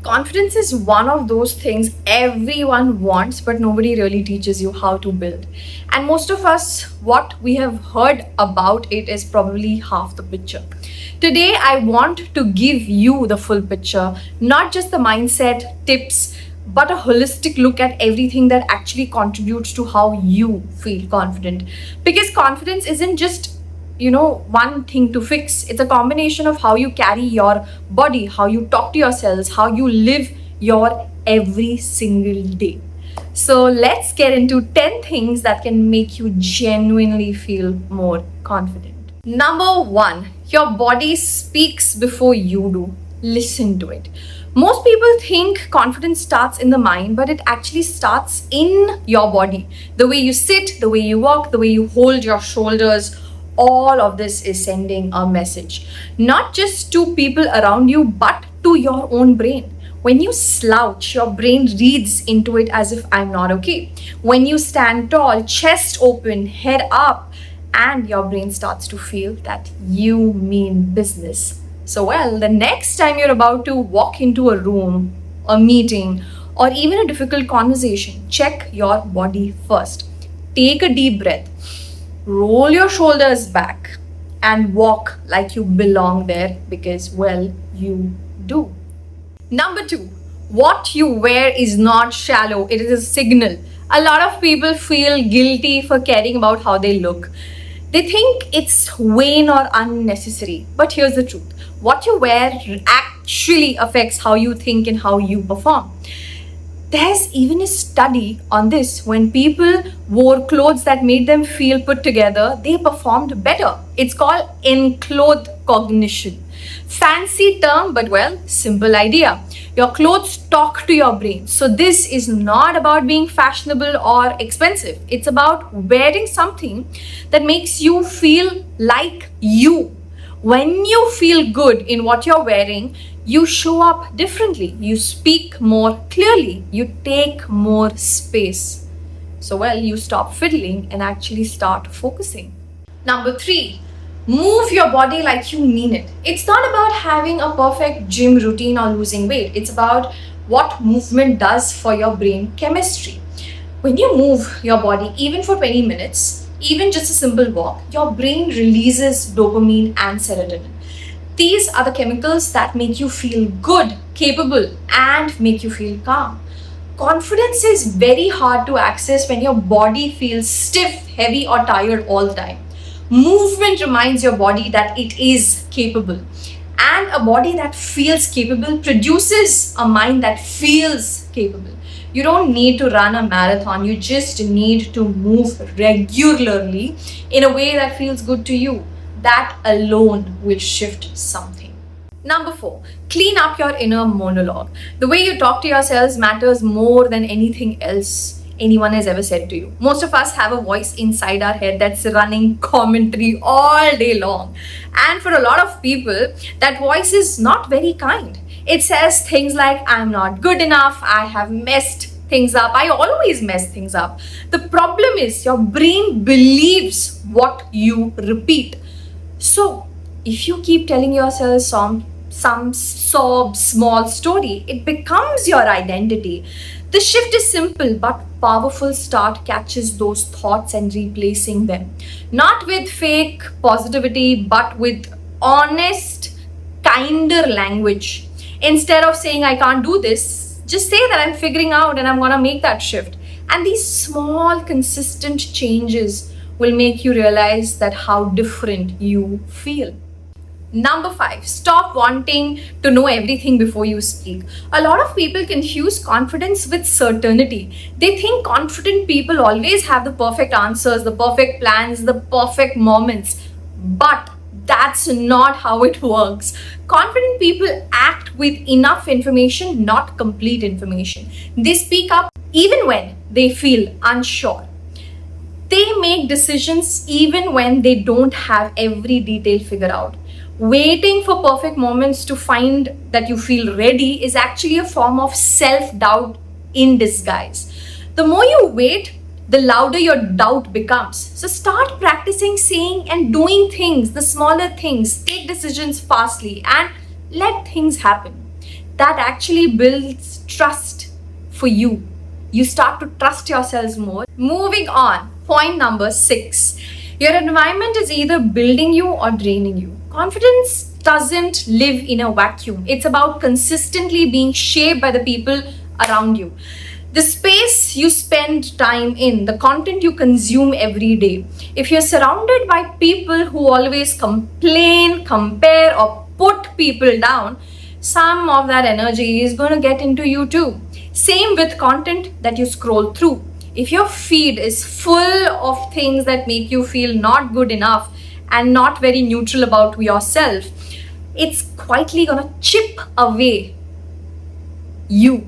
Confidence is one of those things everyone wants, but nobody really teaches you how to build. And most of us, what we have heard about it is probably half the picture. Today, I want to give you the full picture, not just the mindset, tips, but a holistic look at everything that actually contributes to how you feel confident. Because confidence isn't just one thing to fix. It's a combination of how you carry your body, how you talk to yourselves, how you live your every single day. So let's get into 10 things that can make you genuinely feel more confident. Number 1, your body speaks before you do. Listen to it. Most people think confidence starts in the mind, but it actually starts in your body. The way you sit, the way you walk, the way you hold your shoulders, all of this is sending a message, not just to people around you, but to your own brain. When you slouch, your brain reads into it as if I'm not okay. When you stand tall, chest open, head up, and your brain starts to feel that you mean business. So, the next time you're about to walk into a room, a meeting, or even a difficult conversation, check your body first. Take a deep breath. Roll your shoulders back and walk like you belong there because, you do. Number 2, what you wear is not shallow, it is a signal. A lot of people feel guilty for caring about how they look. They think it's vain or unnecessary. But here's the truth, what you wear actually affects how you think and how you perform. There's even a study on this. When people wore clothes that made them feel put together, they performed better. It's called enclothed cognition. Fancy term, but simple idea. Your clothes talk to your brain. So this is not about being fashionable or expensive. It's about wearing something that makes you feel like you. When you feel good in what you're wearing, you show up differently, you speak more clearly, you take more space. So, you stop fiddling and actually start focusing. Number 3, move your body like you mean it. It's not about having a perfect gym routine or losing weight, it's about what movement does for your brain chemistry. When you move your body, even for 20 minutes, even just a simple walk, your brain releases dopamine and serotonin. These are the chemicals that make you feel good, capable, and make you feel calm. Confidence is very hard to access when your body feels stiff, heavy, or tired all the time. Movement reminds your body that it is capable. And a body that feels capable produces a mind that feels capable. You don't need to run a marathon, you just need to move regularly in a way that feels good to you. That alone will shift something. Number 4, clean up your inner monologue. The way you talk to yourselves matters more than anything else anyone has ever said to you. Most of us have a voice inside our head that's running commentary all day long. And for a lot of people, that voice is not very kind. It says things like, I'm not good enough, I have messed things up, I always mess things up. The problem is your brain believes what you repeat. So, if you keep telling yourself some small story, it becomes your identity. The shift is simple but powerful. Start catches those thoughts and replacing them. Not with fake positivity, but with honest, kinder language. Instead of saying, I can't do this, just say that I'm figuring out and I'm going to make that shift. And these small, consistent changes will make you realize that how different you feel. Number 5, stop wanting to know everything before you speak. A lot of people confuse confidence with certainty. They think confident people always have the perfect answers, the perfect plans, the perfect moments. But that's not how it works. Confident people act with enough information, not complete information. They speak up even when they feel unsure. They make decisions even when they don't have every detail figured out. Waiting for perfect moments to find that you feel ready is actually a form of self-doubt in disguise. The more you wait, the louder your doubt becomes. So start practicing saying and doing things, the smaller things, take decisions fastly and let things happen. that actually builds trust for you. You start to trust yourselves more. Moving on, point number 6. Your environment is either building you or draining you. Confidence doesn't live in a vacuum. It's about consistently being shaped by the people around you. The space you spend time in, the content you consume every day. If you're surrounded by people who always complain, compare, or put people down, some of that energy is going to get into you too. Same with content that you scroll through. If your feed is full of things that make you feel not good enough and not very neutral about yourself, it's quietly going to chip away you.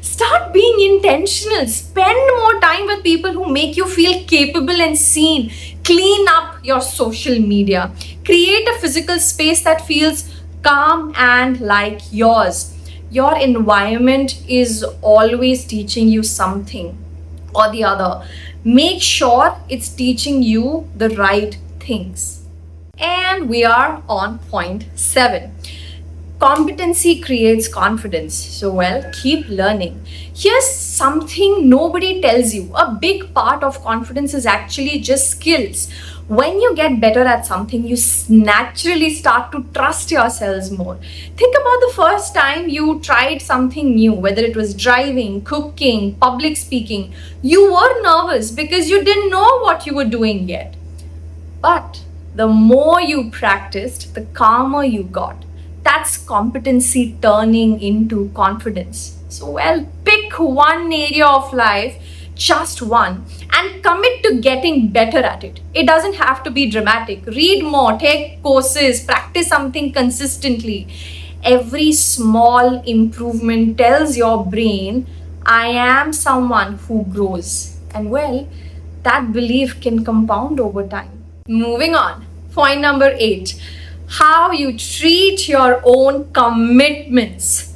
Start being intentional. Spend more time with people who make you feel capable and seen. Clean up your social media. Create a physical space that feels calm and like yours. Your environment is always teaching you something or the other. Make sure it's teaching you the right things. And we are on point 7. Competency creates confidence. So, well, keep learning. Here's something nobody tells you. A big part of confidence is actually just skills. When you get better at something, you naturally start to trust yourselves more. Think about the first time you tried something new, whether it was driving, cooking, public speaking. You were nervous because you didn't know what you were doing yet. But the more you practiced, the calmer you got. That's competency turning into confidence. So, well, pick one area of life, just one, and commit to getting better at it. It doesn't have to be dramatic. Read more, take courses, practice something consistently. Every small improvement tells your brain, I am someone who grows. And well, that belief can compound over time. Moving on, point number 8. How you treat your own commitments.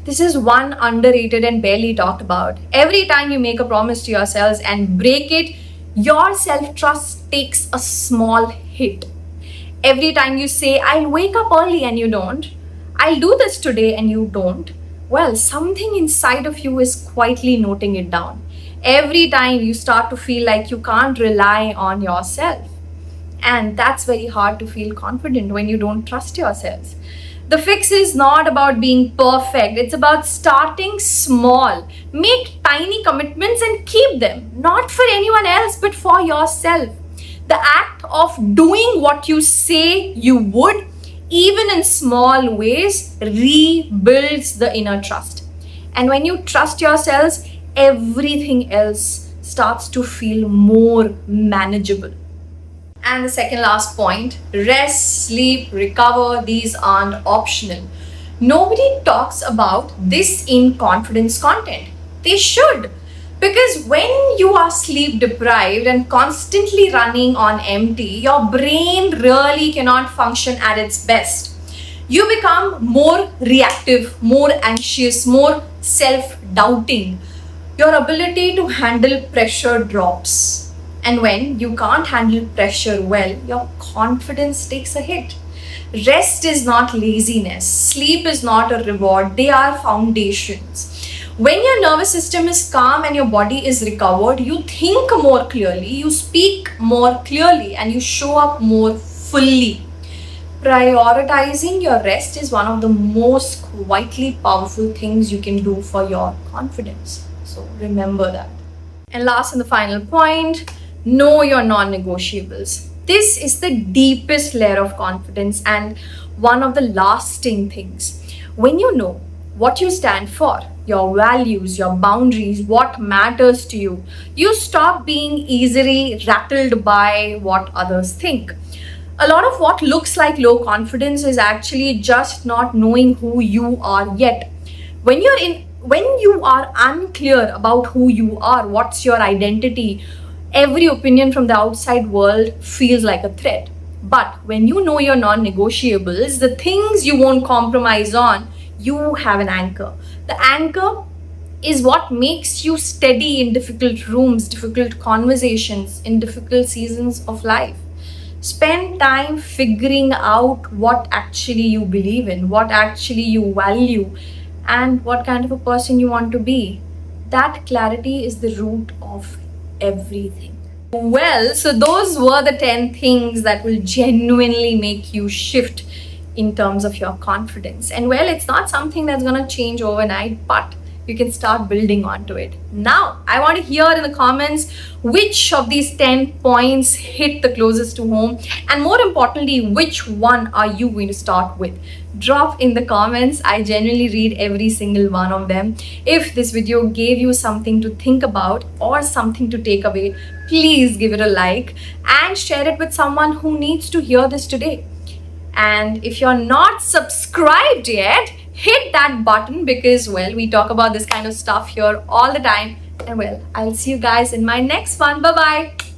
This is one underrated and barely talked about. Every time you make a promise to yourselves and break it, your self-trust takes a small hit. Every time you say, I'll wake up early and you don't, I'll do this today and you don't, well, something inside of you is quietly noting it down. Every time you start to feel like you can't rely on yourself. And that's very hard to feel confident when you don't trust yourselves. The fix is not about being perfect. It's about starting small. Make tiny commitments and keep them. Not for anyone else, but for yourself. The act of doing what you say you would, even in small ways, rebuilds the inner trust. And when you trust yourselves, everything else starts to feel more manageable. And the second last point, rest, sleep, recover, these aren't optional. Nobody talks about this in confidence content. They should. Because when you are sleep deprived and constantly running on empty, your brain really cannot function at its best. You become more reactive, more anxious, more self-doubting. Your ability to handle pressure drops. And when you can't handle pressure well, your confidence takes a hit. Rest is not laziness. Sleep is not a reward. They are foundations. When your nervous system is calm and your body is recovered, you think more clearly, you speak more clearly, and you show up more fully. Prioritizing your rest is one of the most vitally powerful things you can do for your confidence. So remember that. And last and the final point, know your non-negotiables. This is the deepest layer of confidence and one of the lasting things. When you know what you stand for, your values, your boundaries, what matters to you, you stop being easily rattled by what others think. A lot of what looks like low confidence is actually just not knowing who you are yet. When you are unclear about who you are, what's your identity, every opinion from the outside world feels like a threat. But when you know your non-negotiables, the things you won't compromise on, you have an anchor. The anchor is what makes you steady in difficult rooms, difficult conversations, in difficult seasons of life. Spend time figuring out what actually you believe in, what actually you value, and what kind of a person you want to be. That clarity is the root of everything. Well, so those were the 10 things that will genuinely make you shift in terms of your confidence. And well, it's not something that's going to change overnight, but you can start building onto it. Now, I want to hear in the comments which of these 10 points hit the closest to home, and more importantly, which one are you going to start with? Drop in the comments. I genuinely read every single one of them. If this video gave you something to think about or something to take away, please give it a like and share it with someone who needs to hear this today. And if you're not subscribed yet, hit that button because, well, we talk about this kind of stuff here all the time. And well, I'll see you guys in my next one. Bye bye.